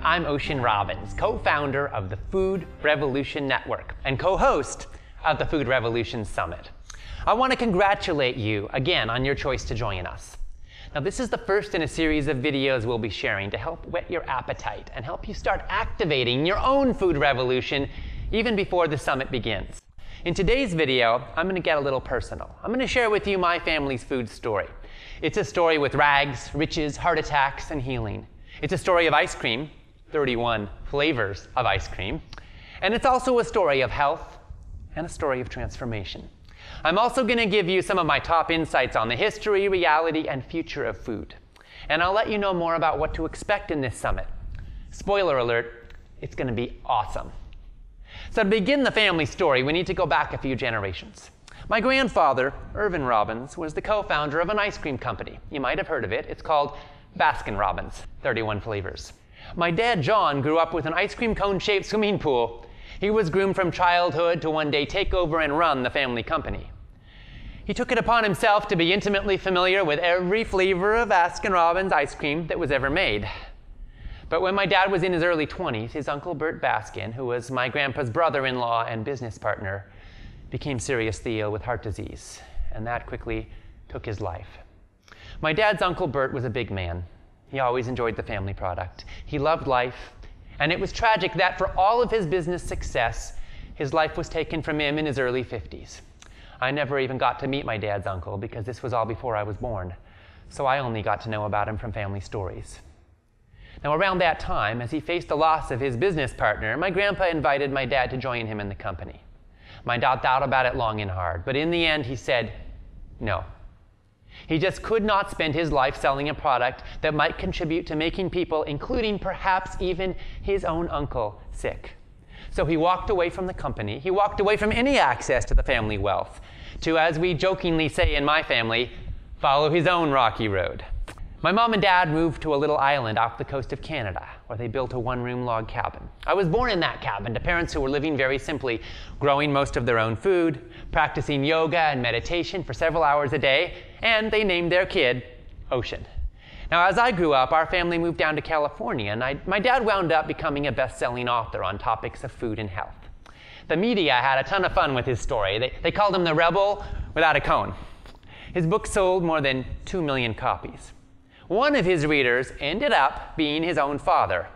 I'm Ocean Robbins, co-founder of the Food Revolution Network and co-host of the Food Revolution Summit. I want to congratulate you again on your choice to join us. Now, this is the first in a series of videos we'll be sharing to help whet your appetite and help you start activating your own food revolution even before the summit begins. In today's video, I'm going to get a little personal. I'm going to share with you my family's food story. It's a story with rags, riches, heart attacks, and healing. It's a story of ice cream, 31 flavors of ice cream. And it's also a story of health and a story of transformation. I'm also going to give you some of my top insights on the history, reality, and future of food. And I'll let you know more about what to expect in this summit. Spoiler alert, it's going to be awesome. So to begin the family story, we need to go back a few generations. My grandfather, Irvin Robbins, was the co-founder of an ice cream company. You might have heard of it. It's called Baskin-Robbins, 31 flavors. My dad, John, grew up with an ice cream cone-shaped swimming pool. He was groomed from childhood to one day take over and run the family company. He took it upon himself to be intimately familiar with every flavor of Baskin-Robbins ice cream that was ever made. But when my dad was in his early 20s, his uncle Bert Baskin, who was my grandpa's brother-in-law and business partner, became seriously ill with heart disease, and that quickly took his life. My dad's uncle Bert was a big man. He always enjoyed the family product. He loved life, and it was tragic that for all of his business success, his life was taken from him in his early 50s. I never even got to meet my dad's uncle because this was all before I was born, so I only got to know about him from family stories. Now, around that time, as he faced the loss of his business partner, my grandpa invited my dad to join him in the company. My dad thought about it long and hard, but in the end, he said no. He just could not spend his life selling a product that might contribute to making people, including perhaps even his own uncle, sick. So he walked away from the company. He walked away from any access to the family wealth to, as we jokingly say in my family, follow his own rocky road. My mom and dad moved to a little island off the coast of Canada, where they built a one-room log cabin. I was born in that cabin to parents who were living very simply, growing most of their own food, practicing yoga and meditation for several hours a day, and they named their kid Ocean. Now, as I grew up, our family moved down to California, and my dad wound up becoming a best-selling author on topics of food and health. The media had a ton of fun with his story. They called him the rebel without a cone. His book sold more than 2 million copies. One of his readers ended up being his own father,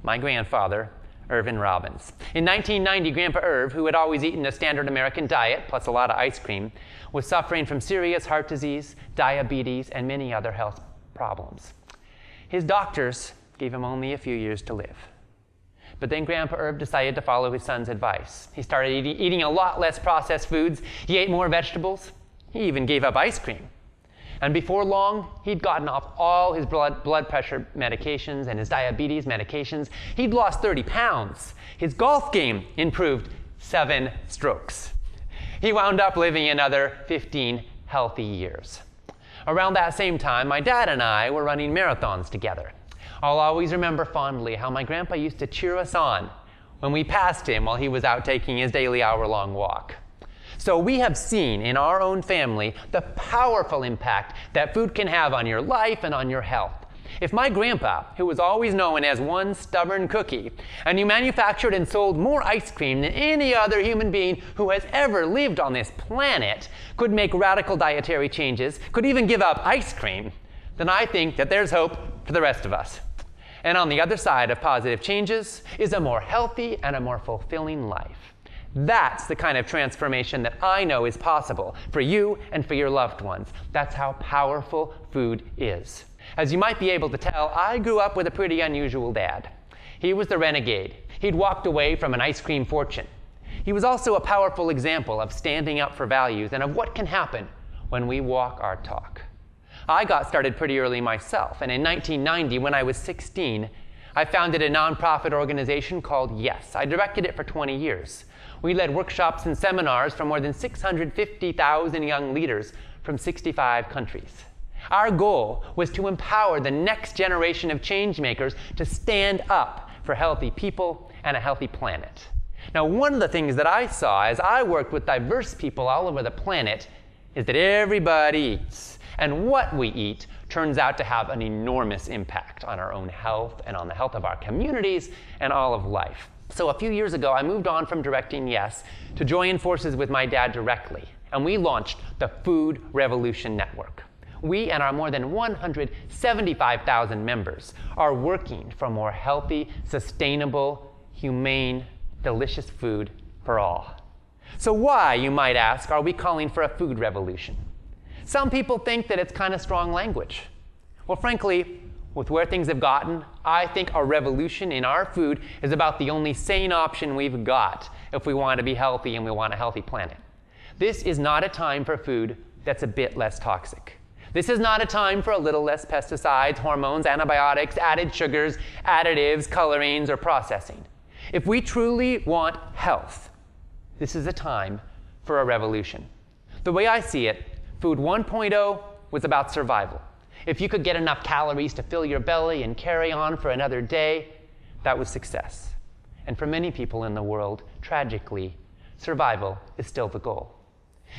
my grandfather, Irvin Robbins. In 1990, Grandpa Irv, who had always eaten a standard American diet, plus a lot of ice cream, was suffering from serious heart disease, diabetes, and many other health problems. His doctors gave him only a few years to live. But then Grandpa Irv decided to follow his son's advice. He started eating a lot less processed foods. He ate more vegetables. He even gave up ice cream. And before long, he'd gotten off all his blood pressure medications and his diabetes medications. He'd lost 30 pounds. His golf game improved 7 strokes. He wound up living another 15 healthy years. Around that same time, my dad and I were running marathons together. I'll always remember fondly how my grandpa used to cheer us on when we passed him while he was out taking his daily hour-long walk. So we have seen in our own family the powerful impact that food can have on your life and on your health. If my grandpa, who was always known as one stubborn cookie, and who manufactured and sold more ice cream than any other human being who has ever lived on this planet, could make radical dietary changes, could even give up ice cream, then I think that there's hope for the rest of us. And on the other side of positive changes is a more healthy and a more fulfilling life. That's the kind of transformation that I know is possible for you and for your loved ones. That's how powerful food is. As you might be able to tell, I grew up with a pretty unusual dad. He was the renegade. He'd walked away from an ice cream fortune. He was also a powerful example of standing up for values and of what can happen when we walk our talk. I got started pretty early myself, and in 1990, when I was 16, I founded a nonprofit organization called Yes. I directed it for 20 years. We led workshops and seminars for more than 650,000 young leaders from 65 countries. Our goal was to empower the next generation of change makers to stand up for healthy people and a healthy planet. Now, one of the things that I saw as I worked with diverse people all over the planet is that everybody eats. And what we eat turns out to have an enormous impact on our own health and on the health of our communities and all of life. So a few years ago, I moved on from directing Yes to join forces with my dad directly, and we launched the Food Revolution Network. We and our more than 175,000 members are working for more healthy, sustainable, humane, delicious food for all. So why, you might ask, are we calling for a food revolution? Some people think that it's kind of strong language. Well, frankly, with where things have gotten, I think a revolution in our food is about the only sane option we've got if we want to be healthy and we want a healthy planet. This is not a time for food that's a bit less toxic. This is not a time for a little less pesticides, hormones, antibiotics, added sugars, additives, colorings, or processing. If we truly want health, this is a time for a revolution. The way I see it, Food 1.0 was about survival. If you could get enough calories to fill your belly and carry on for another day, that was success. And for many people in the world, tragically, survival is still the goal.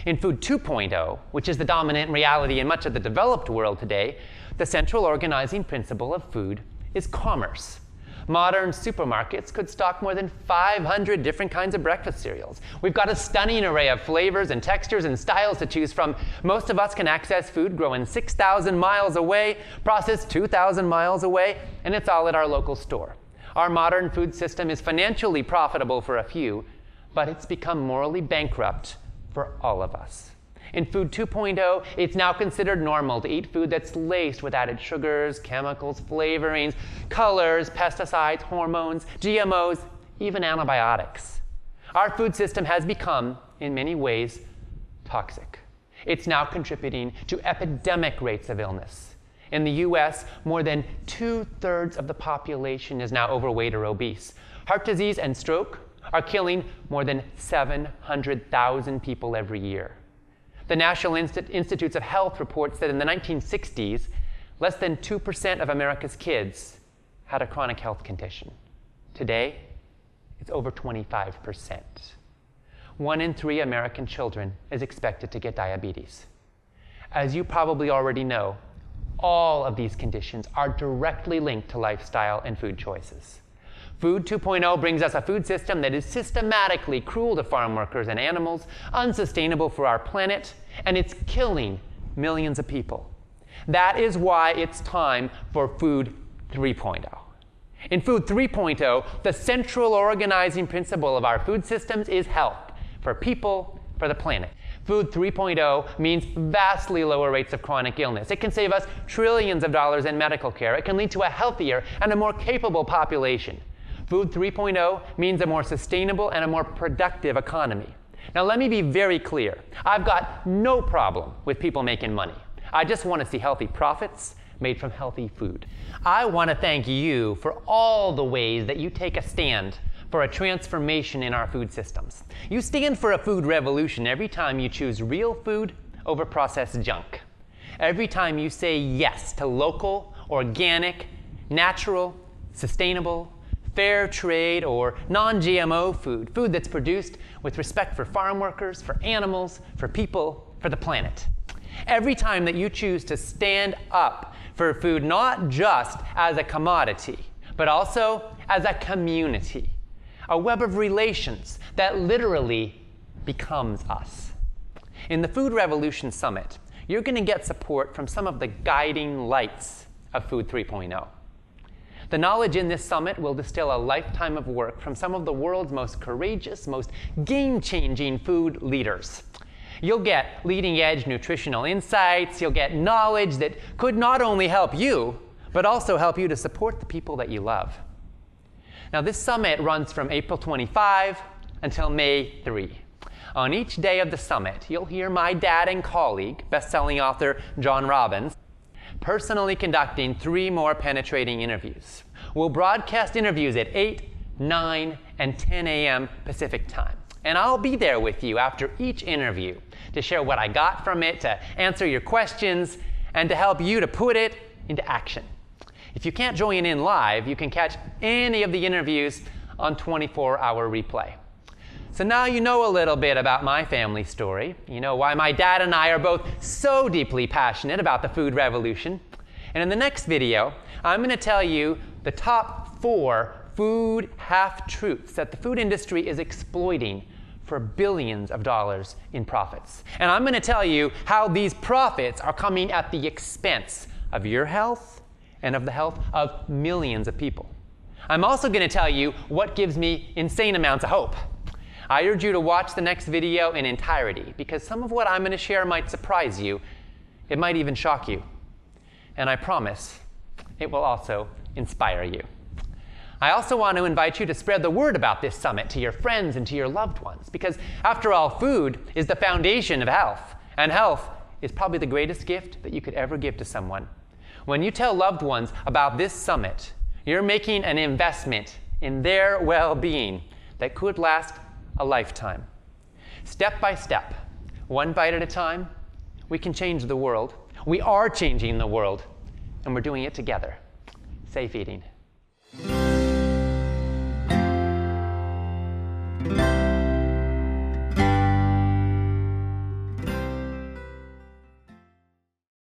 In Food 2.0, which is the dominant reality in much of the developed world today, the central organizing principle of food is commerce. Modern supermarkets could stock more than 500 different kinds of breakfast cereals. We've got a stunning array of flavors and textures and styles to choose from. Most of us can access food grown 6,000 miles away, processed 2,000 miles away, and it's all at our local store. Our modern food system is financially profitable for a few, but it's become morally bankrupt for all of us. In Food 2.0, it's now considered normal to eat food that's laced with added sugars, chemicals, flavorings, colors, pesticides, hormones, GMOs, even antibiotics. Our food system has become, in many ways, toxic. It's now contributing to epidemic rates of illness. In the US, more than 2/3 of the population is now overweight or obese. Heart disease and stroke are killing more than 700,000 people every year. The National Institutes of Health reports that in the 1960s, less than 2% of America's kids had a chronic health condition. Today, it's over 25%. 1 in 3 American children is expected to get diabetes. As you probably already know, all of these conditions are directly linked to lifestyle and food choices. Food 2.0 brings us a food system that is systematically cruel to farm workers and animals, unsustainable for our planet, and it's killing millions of people. That is why it's time for Food 3.0. In Food 3.0, the central organizing principle of our food systems is health for people, for the planet. Food 3.0 means vastly lower rates of chronic illness. It can save us trillions of dollars in medical care. It can lead to a healthier and a more capable population. Food 3.0 means a more sustainable and a more productive economy. Now let me be very clear. I've got no problem with people making money. I just want to see healthy profits made from healthy food. I want to thank you for all the ways that you take a stand for a transformation in our food systems. You stand for a food revolution every time you choose real food over processed junk. Every time you say yes to local, organic, natural, sustainable, fair trade, or non-GMO food, food that's produced with respect for farm workers, for animals, for people, for the planet. Every time that you choose to stand up for food not just as a commodity, but also as a community, a web of relations that literally becomes us. In the Food Revolution Summit, you're going to get support from some of the guiding lights of Food 3.0. The knowledge in this summit will distill a lifetime of work from some of the world's most courageous, most game-changing food leaders. You'll get leading-edge nutritional insights. You'll get knowledge that could not only help you, but also help you to support the people that you love. Now, this summit runs from April 25 until May 3. On each day of the summit, you'll hear my dad and colleague, best-selling author John Robbins, personally conducting 3 more penetrating interviews. We'll broadcast interviews at 8, 9, and 10 a.m. Pacific time. And I'll be there with you after each interview to share what I got from it, to answer your questions, and to help you to put it into action. If you can't join in live, you can catch any of the interviews on 24-hour replay. So now you know a little bit about my family story. You know why my dad and I are both so deeply passionate about the food revolution. And in the next video, I'm going to tell you the top 4 food half-truths that the food industry is exploiting for billions of dollars in profits. And I'm going to tell you how these profits are coming at the expense of your health and of the health of millions of people. I'm also going to tell you what gives me insane amounts of hope. I urge you to watch the next video in entirety, because some of what I'm going to share might surprise you. It might even shock you. And I promise it will also inspire you. I also want to invite you to spread the word about this summit to your friends and to your loved ones, because after all, food is the foundation of health, and health is probably the greatest gift that you could ever give to someone. When you tell loved ones about this summit, you're making an investment in their well-being that could last a lifetime. Step by step, one bite at a time, we can change the world. We are changing the world, and we're doing it together. Safe eating.